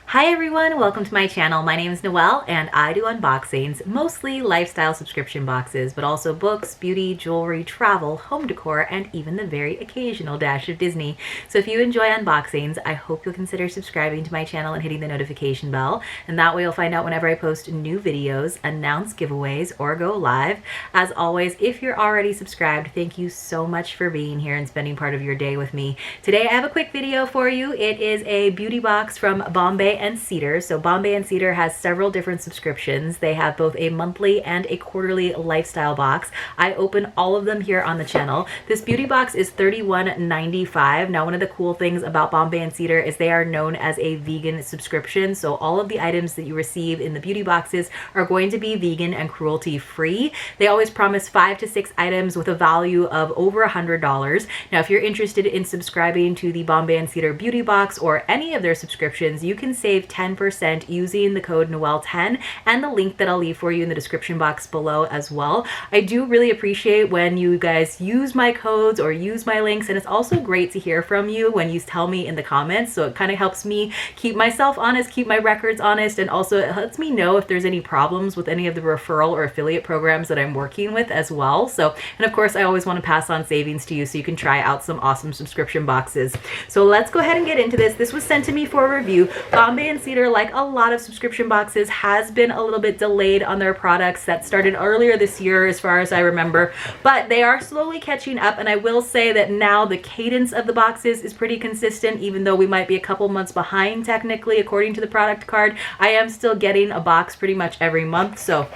Hi everyone, welcome to my channel. My name is Noelle and I do unboxings, mostly lifestyle subscription boxes, but also books, beauty, jewelry, travel, home decor, and even the very occasional dash of Disney. So if you enjoy unboxings, I hope you'll consider subscribing to my channel and hitting the notification bell, and that way you'll find out whenever I post new videos, announce giveaways, or go live. As always, if you're already subscribed, thank you so much for being here and spending part of your day with me. Today I have a quick video for you. It is a beauty box from Bombay and Cedar. So Bombay and Cedar has several different subscriptions. They have both a monthly and a quarterly lifestyle box. I open all of them here on the channel. This beauty box is $31.95. Now, one of the cool things about Bombay and Cedar is they are known as a vegan subscription. So all of the items that you receive in the beauty boxes are going to be vegan and cruelty free. They always promise 5 to 6 items with a value of over $100. Now, if you're interested in subscribing to the Bombay and Cedar beauty box or any of their subscriptions, you can save 10% using the code Noelle10 and the link that I'll leave for you in the description box below as well. I do really appreciate when you guys use my codes or use my links, and it's also great to hear from you when you tell me in the comments. So it kind of helps me keep myself honest, keep my records honest, and also it lets me know if there's any problems with any of the referral or affiliate programs that I'm working with as well. So, and of course, I always want to pass on savings to you so you can try out some awesome subscription boxes. So let's go ahead and get into this. This was sent to me for a review. Bombay and Cedar, like a lot of subscription boxes, has been a little bit delayed on their products. That started earlier this year as far as I remember, but they are slowly catching up, and I will say that now the cadence of the boxes is pretty consistent. Even though we might be a couple months behind technically according to the product card, I am still getting a box pretty much every month. So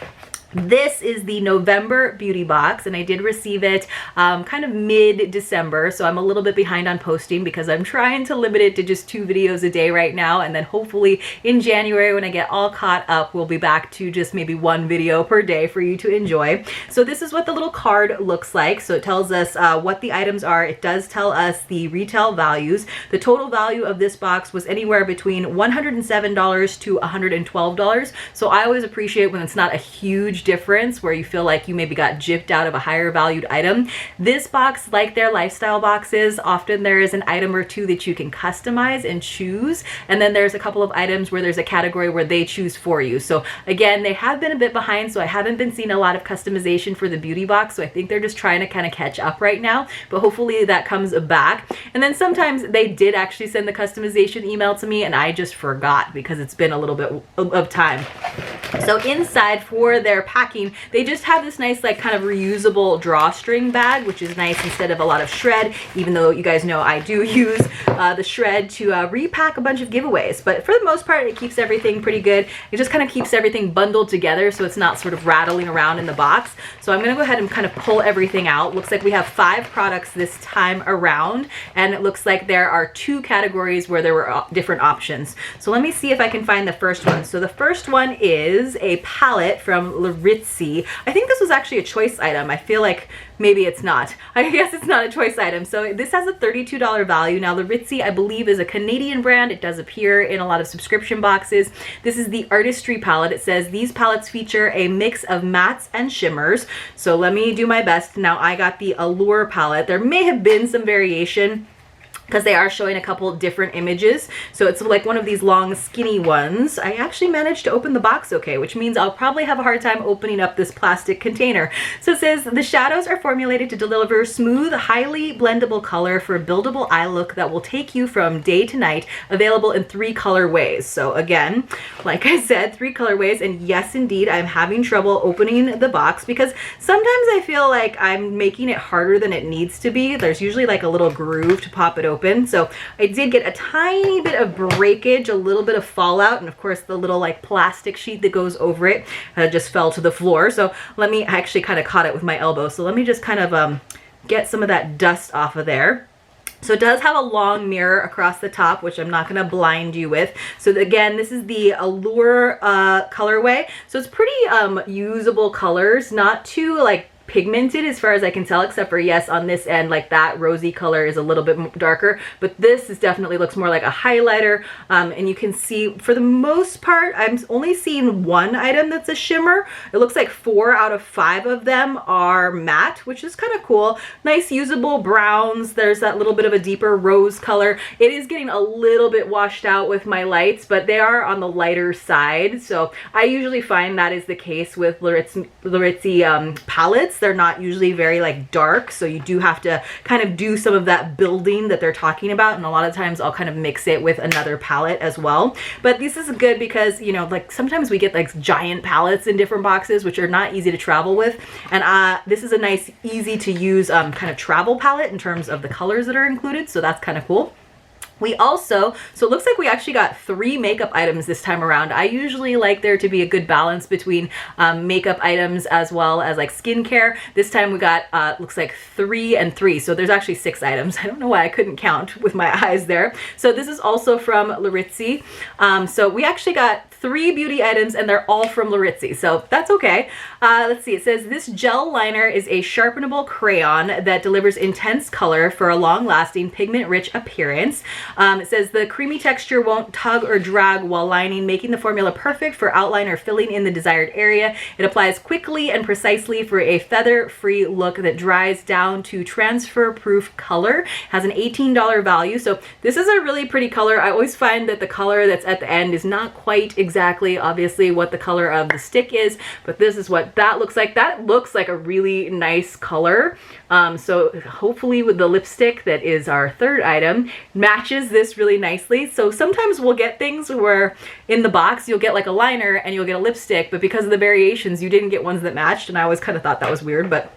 this is the November beauty box, and I did receive it kind of mid-December, so I'm a little bit behind on posting because I'm trying to limit it to just 2 videos a day right now, and then hopefully in January when I get all caught up, we'll be back to just maybe 1 video per day for you to enjoy. So this is what the little card looks like. So it tells us what the items are. It does tell us the retail values. The total value of this box was anywhere between $107 to $112, so I always appreciate when it's not a huge difference where you feel like you maybe got gypped out of a higher valued item. This box, like their lifestyle boxes, often there is an item or two that you can customize and choose, and then there's a couple of items where there's a category where they choose for you. So again, they have been a bit behind, so I haven't been seeing a lot of customization for the beauty box, so I think they're just trying to kind of catch up right now, but hopefully that comes back. And then sometimes they did actually send the customization email to me and I just forgot because it's been a little bit of time. So inside for their packing, they just have this nice like kind of reusable drawstring bag, which is nice instead of a lot of shred, even though you guys know I do use the shred to repack a bunch of giveaways. But for the most part, it keeps everything pretty good. It just kind of keeps everything bundled together so it's not sort of rattling around in the box. So I'm going to go ahead and kind of pull everything out. Looks like we have 5 products this time around, and it looks like there are 2 categories where there were different options. So let me see if I can find the first one. So the first one is a palette from Artistry. I think this was actually a choice item. I feel like maybe it's not. I guess it's not a choice item. So this has a $32 value. Now, Artistry, I believe, is a Canadian brand. It does appear in a lot of subscription boxes. This is the Artistry Palette. It says these palettes feature a mix of mattes and shimmers. So let me do my best. Now, I got the Allure palette. There may have been some variation because they are showing a couple different images. So it's like one of these long skinny ones. I actually managed to open the box okay, which means I'll probably have a hard time opening up this plastic container. So it says the shadows are formulated to deliver smooth, highly blendable color for a buildable eye look that will take you from day to night, available in 3 colorways. So again, like I said, 3 colorways, and yes indeed, I'm having trouble opening the box because sometimes I feel like I'm making it harder than it needs to be. There's usually like a little groove to pop it open. So I did get a tiny bit of breakage, a little bit of fallout, and of course the little like plastic sheet that goes over it just fell to the floor. So let me, I actually kind of caught it with my elbow. So let me just kind of get some of that dust off of there. So it does have a long mirror across the top, which I'm not going to blind you with. So again, this is the Allure colorway. So it's pretty usable colors, not too like pigmented as far as I can tell, except for, yes, on this end, like that rosy color is a little bit darker, but this is definitely looks more like a highlighter. And you can see for the most part, I'm only seeing one item that's a shimmer. It looks like 4 out of 5 of them are matte, which is kind of cool. Nice usable browns. There's that little bit of a deeper rose color. It is getting a little bit washed out with my lights, but they are on the lighter side. So I usually find that is the case with Laritzi palettes. They're not usually very like dark, so you do have to kind of do some of that building that they're talking about, and a lot of times I'll kind of mix it with another palette as well. But this is good because, you know, like sometimes we get like giant palettes in different boxes, which are not easy to travel with, and this is a nice, easy to use kind of travel palette in terms of the colors that are included, so that's kind of cool. We also, so it looks like we actually got 3 makeup items this time around. I usually like there to be a good balance between makeup items as well as like skincare. This time we got, looks like 3 and 3. So there's actually 6 items. I don't know why I couldn't count with my eyes there. So this is also from Laritzi. So we actually got 3 beauty items and they're all from Laritzi. So that's okay. Let's see. It says this gel liner is a sharpenable crayon that delivers intense color for a long-lasting pigment-rich appearance. It says the creamy texture won't tug or drag while lining, making the formula perfect for outline or filling in the desired area. It applies quickly and precisely for a feather-free look that dries down to transfer-proof color. Has an $18 value. So this is a really pretty color. I always find that the color that's at the end is not quite exactly, obviously, what the color of the stick is, but this is what that looks like. That looks like a really nice color. So hopefully with the lipstick that is our 3rd item matches this really nicely. So sometimes we'll get things where in the box you'll get like a liner and you'll get a lipstick, but because of the variations you didn't get ones that matched, and I always kind of thought that was weird. But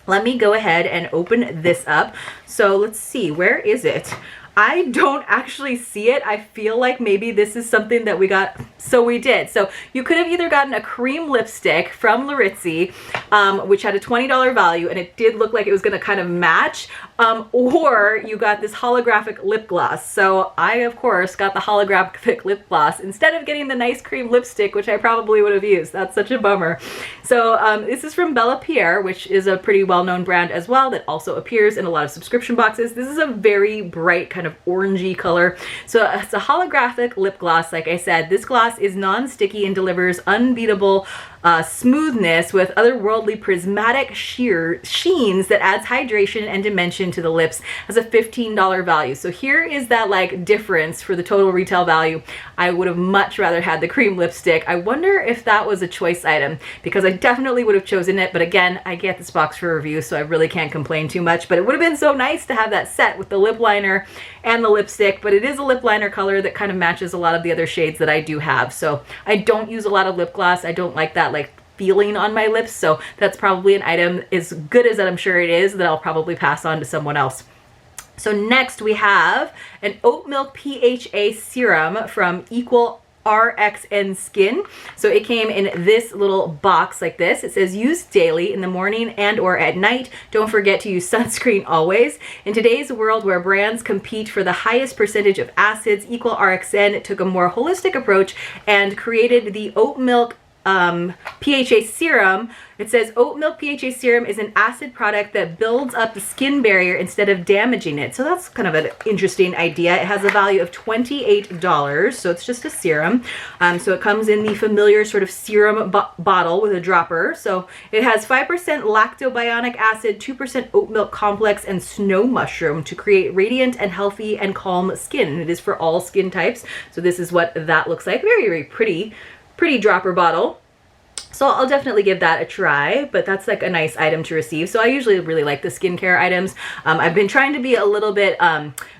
let me go ahead and open this up. So let's see, where is it? I don't actually see it. I feel like maybe this is something that we got. So we did. So you could have either gotten a cream lipstick from Laritzi, which had a $20 value, and it did look like it was going to kind of match, or you got this holographic lip gloss. So I, of course, got the holographic lip gloss instead of getting the nice cream lipstick, which I probably would have used. That's such a bummer. So this is from Bella Pierre, which is a pretty well-known brand as well that also appears in a lot of subscription boxes. This is a very bright kind of orangey color. So it's a holographic lip gloss. Like I said, this gloss is non-sticky and delivers unbeatable smoothness with otherworldly prismatic sheens that adds hydration and dimension to the lips. Has a $15 value. So here is that like difference for the total retail value. I would have much rather had the cream lipstick. I wonder if that was a choice item, because I definitely would have chosen it. But again, I get this box for review, so I really can't complain too much. But it would have been so nice to have that set with the lip liner and the lipstick. But it is a lip liner color that kind of matches a lot of the other shades that I do have. So I don't use a lot of lip gloss. I don't like that like feeling on my lips, so that's probably an item, as good as I'm sure it is, that I'll probably pass on to someone else. So next we have an Oat Milk Pha Serum from Equal Rxn Skin. So it came in this little box like this. It says use daily in the morning and or at night. Don't forget to use sunscreen always. In today's world where brands compete for the highest percentage of acids, Equal Rxn took a more holistic approach and created the Oat Milk PHA Serum. It says Oat Milk PHA Serum is an acid product that builds up the skin barrier instead of damaging it. So that's kind of an interesting idea. It has a value of $28, so it's just a serum. So it comes in the familiar sort of serum bottle with a dropper. So it has 5% lactobionic acid, 2% oat milk complex, and snow mushroom to create radiant and healthy and calm skin. And it is for all skin types. So this is what that looks like. Very, very pretty dropper bottle. So I'll definitely give that a try, but that's like a nice item to receive. So I usually really like the skincare items. I've been trying to be a little bit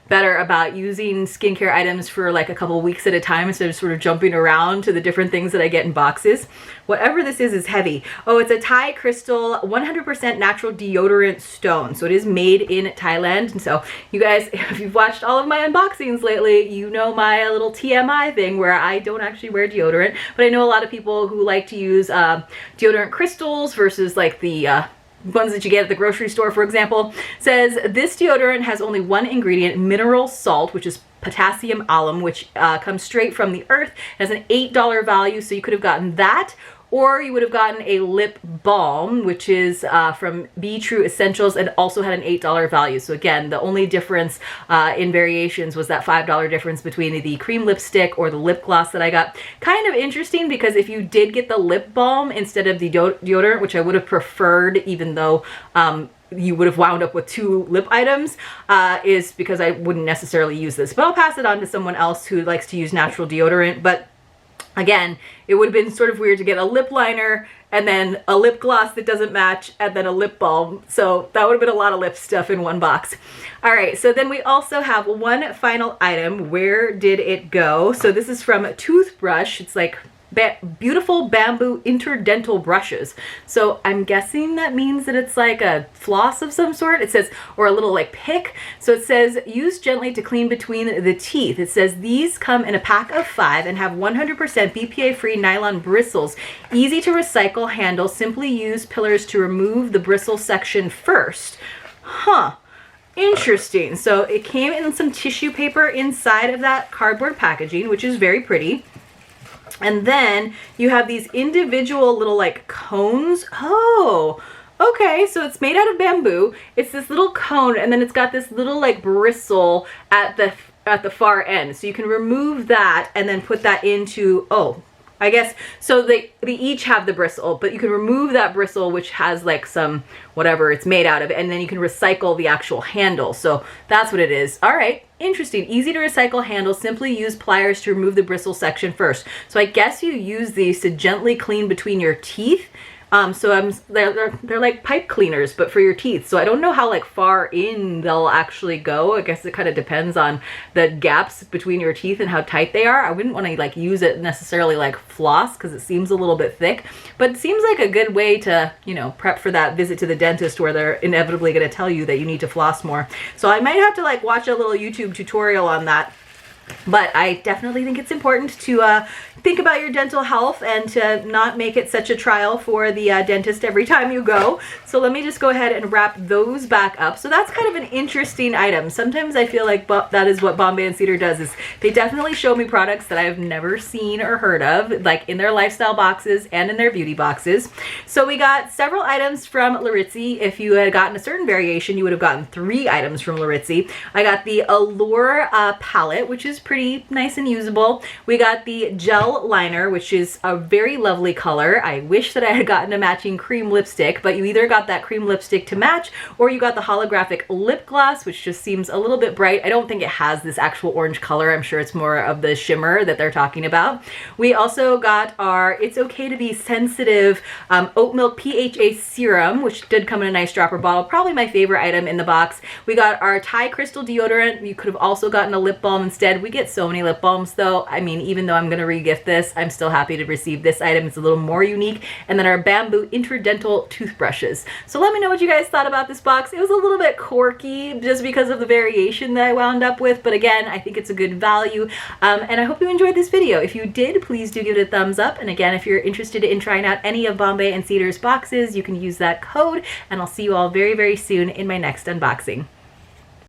better about using skincare items for like a couple weeks at a time instead of sort of jumping around to the different things that I get in boxes. Whatever this is heavy. Oh, it's a Thai crystal 100% natural deodorant stone. So it is made in Thailand. And so you guys, if you've watched all of my unboxings lately, you know my little TMI thing where I don't actually wear deodorant, but I know a lot of people who like to use deodorant crystals versus like the ones that you get at the grocery store, for example. Says this deodorant has only one ingredient, mineral salt, which is potassium alum, which comes straight from the earth. It has an $8 value, so you could have gotten that, or you would have gotten a lip balm, which is from Be True Essentials, and also had an $8 value. So again, the only difference in variations was that $5 difference between the cream lipstick or the lip gloss that I got. Kind of interesting, because if you did get the lip balm instead of the deodorant, which I would have preferred, even though you would have wound up with 2 lip items, is because I wouldn't necessarily use this. But I'll pass it on to someone else who likes to use natural deodorant. But again, it would have been sort of weird to get a lip liner and then a lip gloss that doesn't match and then a lip balm. So that would have been a lot of lip stuff in one box. All right, so then we also have one final item. Where did it go? So this is from Toothbrush. It's like beautiful bamboo interdental brushes. So I'm guessing that means that it's like a floss of some sort. It says, or a little like pick. So it says, use gently to clean between the teeth. It says these come in a pack of 5 and have 100% BPA-free nylon bristles. Easy to recycle handle. Simply use pillars to remove the bristle section first. Huh. Interesting. So it came in some tissue paper inside of that cardboard packaging, which is very pretty. And then you have these individual little like cones. Oh, okay. So it's made out of bamboo. It's this little cone, and then it's got this little like bristle at the far end. So you can remove that and then put that into, oh, I guess, so they each have the bristle, but you can remove that bristle, which has like some, whatever it's made out of, and then you can recycle the actual handle. So that's what it is. All right, interesting. Easy to recycle handle. Simply use pliers to remove the bristle section first. So I guess you use these to gently clean between your teeth. They're like pipe cleaners, but for your teeth. So I don't know how like far in they'll actually go. I guess it kind of depends on the gaps between your teeth and how tight they are. I wouldn't want to like use it necessarily like floss, because it seems a little bit thick, but it seems like a good way to, you know, prep for that visit to the dentist where they're inevitably going to tell you that you need to floss more. So I might have to like watch a little YouTube tutorial on that. But I definitely think it's important to think about your dental health and to not make it such a trial for the dentist every time you go. So let me just go ahead and wrap those back up. So that's kind of an interesting item. Sometimes I feel like that is what Bombay and Cedar does, is they definitely show me products that I've never seen or heard of, like in their lifestyle boxes and in their beauty boxes. So we got several items from Laritzi. If you had gotten a certain variation, you would have gotten 3 items from Laritzi. I got the Allure palette, which is pretty nice and usable. We got the gel liner, which is a very lovely color. I wish that I had gotten a matching cream lipstick, but you either got that cream lipstick to match, or you got the holographic lip gloss, which just seems a little bit bright. I don't think it has this actual orange color. I'm sure it's more of the shimmer that they're talking about. We also got our It's Okay to Be Sensitive Oat Milk Pha Serum, which did come in a nice dropper bottle. Probably my favorite item in the box. We got our Thai Crystal deodorant. You could have also gotten a lip balm instead. We get so many lip balms though. I mean, even though I'm going to re-gift this, I'm still happy to receive this item. It's a little more unique. And then our bamboo interdental toothbrushes. So let me know what you guys thought about this box. It was a little bit quirky just because of the variation that I wound up with. But again, I think it's a good value. And I hope you enjoyed this video. If you did, please do give it a thumbs up. And again, if you're interested in trying out any of Bombay and Cedar's boxes, you can use that code. And I'll see you all very, very soon in my next unboxing.